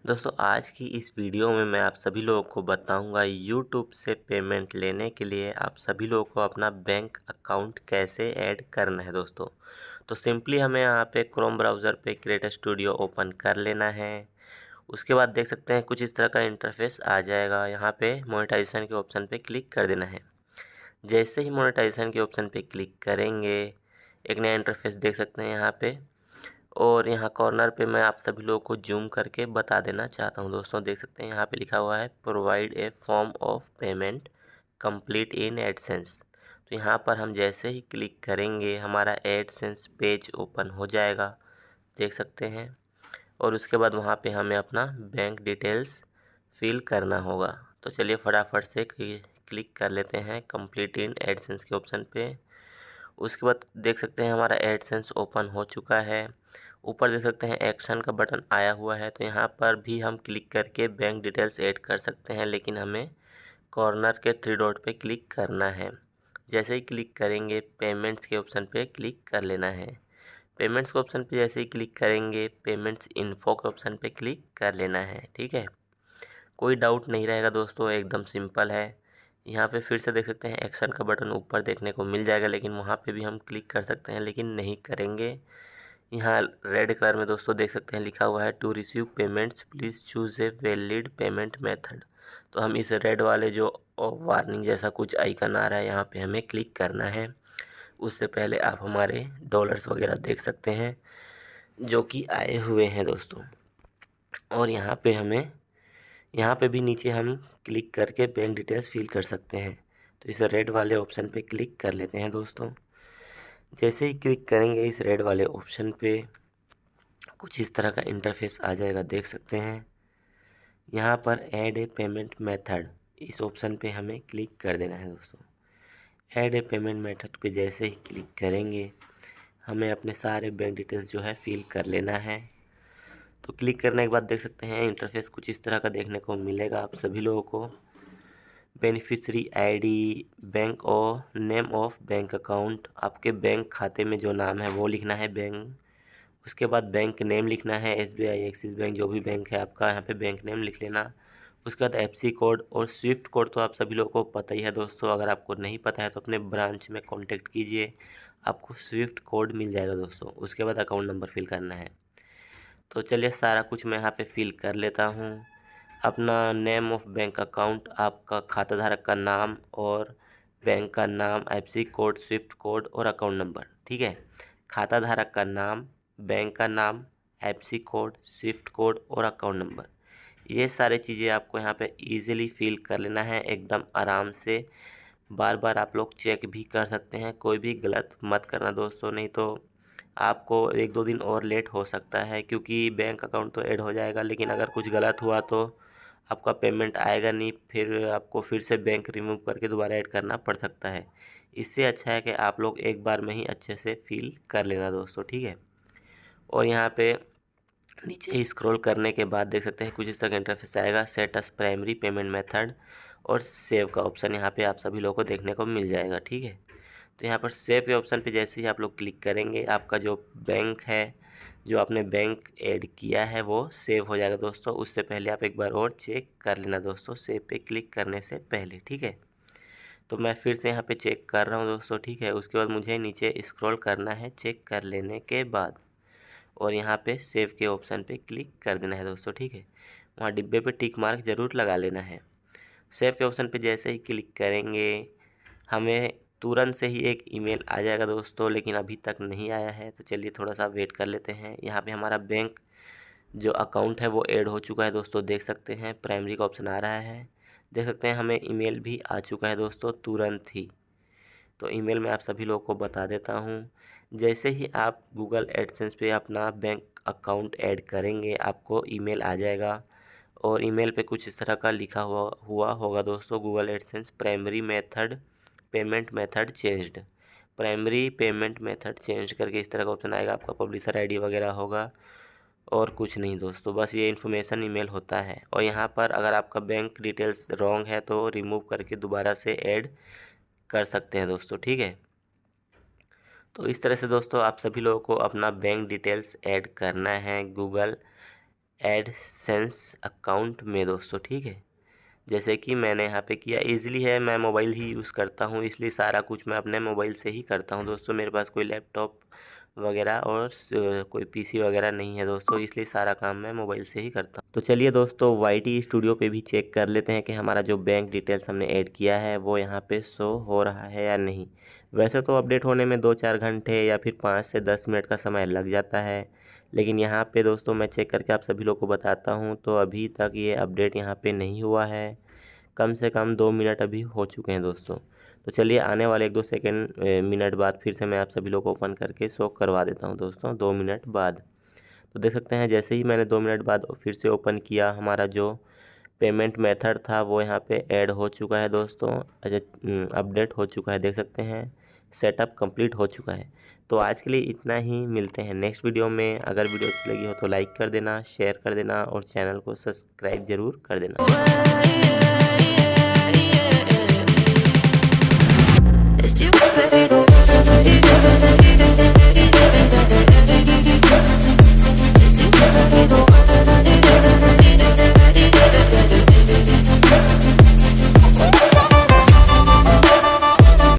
दोस्तों आज की इस वीडियो में मैं आप सभी लोगों को बताऊंगा यूट्यूब से पेमेंट लेने के लिए आप सभी लोगों को अपना बैंक अकाउंट कैसे ऐड करना है। दोस्तों तो सिंपली हमें यहाँ पे क्रोम ब्राउज़र पे क्रिएट स्टूडियो ओपन कर लेना है। उसके बाद देख सकते हैं कुछ इस तरह का इंटरफेस आ जाएगा। यहाँ पे मोनेटाइजेशन के ऑप्शन पे क्लिक कर देना है। जैसे ही मोनेटाइजेशन के ऑप्शन पे क्लिक करेंगे एक नया इंटरफेस देख सकते हैं यहाँ पे। और यहाँ कॉर्नर पे मैं आप सभी लोगों को जूम करके बता देना चाहता हूँ। दोस्तों देख सकते हैं यहाँ पे लिखा हुआ है provide a form of payment complete in AdSense. तो यहाँ पर हम जैसे ही क्लिक करेंगे हमारा एडसेंस पेज ओपन हो जाएगा, देख सकते हैं। और उसके बाद वहाँ पे हमें अपना बैंक डिटेल्स फिल करना होगा। तो चलिए फटाफट से क्लिक कर लेते हैं कंप्लीट इन एडसेंस के ऑप्शन पे। उसके बाद देख सकते हैं हमारा एडसेंस ओपन हो चुका है। ऊपर देख सकते हैं एक्शन का बटन आया हुआ है, तो यहाँ पर भी हम क्लिक करके बैंक डिटेल्स ऐड कर सकते हैं, लेकिन हमें कॉर्नर के थ्री डॉट पे क्लिक करना है। जैसे ही क्लिक करेंगे पेमेंट्स के ऑप्शन पे क्लिक कर लेना है। पेमेंट्स के ऑप्शन पे जैसे ही क्लिक करेंगे पेमेंट्स इन्फो के ऑप्शन पे क्लिक कर लेना है। ठीक है, कोई डाउट नहीं रहेगा दोस्तों, एकदम सिंपल है। यहाँ पे फिर से देख सकते हैं एक्शन का बटन ऊपर देखने को मिल जाएगा, लेकिन वहाँ पे भी हम क्लिक कर सकते हैं लेकिन नहीं करेंगे। यहाँ रेड कलर में दोस्तों देख सकते हैं लिखा हुआ है to receive payments please choose a valid payment method. तो हम इस रेड वाले जो वार्निंग जैसा कुछ आइकन आ रहा है यहाँ पे हमें क्लिक करना है। उससे पहले आप हमारे डॉलर्स वगैरह देख सकते हैं जो कि आए हुए हैं दोस्तों। और यहाँ पे भी नीचे हम क्लिक करके बैंक डिटेल्स फिल कर सकते हैं। तो इस रेड वाले ऑप्शन पे क्लिक कर लेते हैं दोस्तों। जैसे ही क्लिक करेंगे इस रेड वाले ऑप्शन पे कुछ इस तरह का इंटरफेस आ जाएगा, देख सकते हैं। यहाँ पर ऐड ए पेमेंट मेथड इस ऑप्शन पे हमें क्लिक कर देना है दोस्तों। ऐड ए पेमेंट मेथड पे जैसे ही क्लिक करेंगे हमें अपने सारे बैंक डिटेल्स जो है फिल कर लेना है। तो क्लिक करने के बाद देख सकते हैं इंटरफेस कुछ इस तरह का देखने को मिलेगा आप सभी लोगों को। बेनिफिशियरी आईडी, बैंक और नेम ऑफ बैंक अकाउंट, आपके बैंक खाते में जो नाम है वो लिखना है बैंक। उसके बाद बैंक नेम लिखना है, एसबीआई, एक्सिस बैंक, जो भी बैंक है आपका यहाँ पे बैंक नेम लिख लेना। उसके बाद एफसी कोड और स्विफ्ट कोड तो आप सभी लोगों को पता ही है दोस्तों। अगर आपको नहीं पता है तो अपने ब्रांच में कांटेक्ट कीजिए, आपको स्विफ्ट कोड मिल जाएगा दोस्तों। उसके बाद अकाउंट नंबर फिल करना है। तो चलिए सारा कुछ मैं यहाँ पे फिल कर लेता हूँ। अपना नेम ऑफ बैंक अकाउंट, आपका खाता धारक का नाम और बैंक का नाम, एफसी कोड, स्विफ्ट कोड और अकाउंट नंबर। ठीक है, खाता धारक का नाम, बैंक का नाम, एफसी कोड, स्विफ्ट कोड और अकाउंट नंबर, ये सारी चीज़ें आपको यहाँ पे इजीली फिल कर लेना है एकदम आराम से। बार बार आप लोग चेक भी कर सकते हैं, कोई भी गलत मत करना दोस्तों, नहीं तो आपको एक दो दिन और लेट हो सकता है। क्योंकि बैंक अकाउंट तो ऐड हो जाएगा, लेकिन अगर कुछ गलत हुआ तो आपका पेमेंट आएगा नहीं, फिर आपको फिर से बैंक रिमूव करके दोबारा ऐड करना पड़ सकता है। इससे अच्छा है कि आप लोग एक बार में ही अच्छे से फिल कर लेना दोस्तों। ठीक है, और यहाँ पे नीचे स्क्रॉल करने के बाद देख सकते हैं कुछ इस तरह का इंटरफेस आएगा, सेटस प्राइमरी पेमेंट मेथड और सेव का ऑप्शन यहाँ पे आप सभी लोगों को देखने को मिल जाएगा। ठीक है, तो यहाँ पर सेव के ऑप्शन पे जैसे ही आप लोग क्लिक करेंगे आपका जो बैंक है, जो आपने बैंक ऐड किया है, वो सेव हो जाएगा दोस्तों। उससे पहले आप एक बार और चेक कर लेना दोस्तों, सेव पे क्लिक करने से पहले। ठीक है, तो मैं फिर से यहाँ पे चेक कर रहा हूँ दोस्तों। ठीक है, उसके बाद मुझे नीचे स्क्रॉल करना है चेक कर लेने के बाद, और यहाँ पे सेव के ऑप्शन पे क्लिक कर देना है दोस्तों। ठीक है, वहाँ डिब्बे पे टिक मार्क ज़रूर लगा लेना है। सेव के ऑप्शन पे जैसे ही क्लिक करेंगे हमें तुरंत से ही एक ईमेल आ जाएगा दोस्तों, लेकिन अभी तक नहीं आया है। तो चलिए थोड़ा सा वेट कर लेते हैं। यहाँ पे हमारा बैंक जो अकाउंट है वो ऐड हो चुका है दोस्तों, देख सकते हैं प्राइमरी का ऑप्शन आ रहा है। देख सकते हैं हमें ईमेल भी आ चुका है दोस्तों तुरंत ही। तो ईमेल में आप सभी लोगों को बता देता हूँ। जैसे ही आप गूगल एडसेंस पे अपना बैंक अकाउंट ऐड करेंगे आपको ईमेल आ जाएगा, और ईमेल पे कुछ इस तरह का लिखा हुआ होगा दोस्तों, Google AdSense primary method payment method changed. Primary payment method change करके इस तरह का ऑप्शन आएगा, आपका पब्लिशर आईडी वगैरह होगा और कुछ नहीं दोस्तों, बस ये इन्फॉर्मेशन ईमेल होता है। और यहाँ पर अगर आपका बैंक डिटेल्स रॉन्ग है तो रिमूव करके दोबारा से ऐड कर सकते हैं दोस्तों। ठीक है, तो इस तरह से दोस्तों आप सभी लोगों को अपना बैंक डिटेल्स ऐड करना है गूगल एडसेंस अकाउंट में दोस्तों, ठीक है। जैसे कि मैंने यहाँ पे किया, ईज़िली है, मैं मोबाइल ही यूज़ करता हूँ, इसलिए सारा कुछ मैं अपने मोबाइल से ही करता हूँ दोस्तों। मेरे पास कोई लैपटॉप वगैरह और कोई पीसी वगैरह नहीं है दोस्तों, इसलिए सारा काम मैं मोबाइल से ही करता हूँ। तो चलिए दोस्तों, वाईटी स्टूडियो पे भी चेक कर लेते हैं कि हमारा जो बैंक डिटेल्स हमने ऐड किया है वो यहाँ पे शो हो रहा है या नहीं। वैसे तो अपडेट होने में 2-4 घंटे या फिर 5 से 10 मिनट का समय लग जाता है, लेकिन यहाँ पे दोस्तों मैं चेक करके आप सभी लोग को बताता हूँ। तो अभी तक ये अपडेट यहाँ पे नहीं हुआ है, कम से कम 2 मिनट अभी हो चुके हैं दोस्तों। तो चलिए आने वाले 1-2 सेकेंड मिनट बाद फिर से मैं आप सभी लोग को ओपन करके शो करवा देता हूं दोस्तों, 2 मिनट बाद। तो देख सकते हैं जैसे ही मैंने 2 मिनट बाद फिर से ओपन किया, हमारा जो पेमेंट मेथड था वो यहाँ पे ऐड हो चुका है दोस्तों। अपडेट हो चुका है, देख सकते हैं सेटअप कंप्लीट हो चुका है। तो आज के लिए इतना ही, मिलते हैं नेक्स्ट वीडियो में। अगर वीडियो अच्छी लगी हो तो लाइक कर देना, शेयर कर देना और चैनल को सब्सक्राइब ज़रूर कर देना।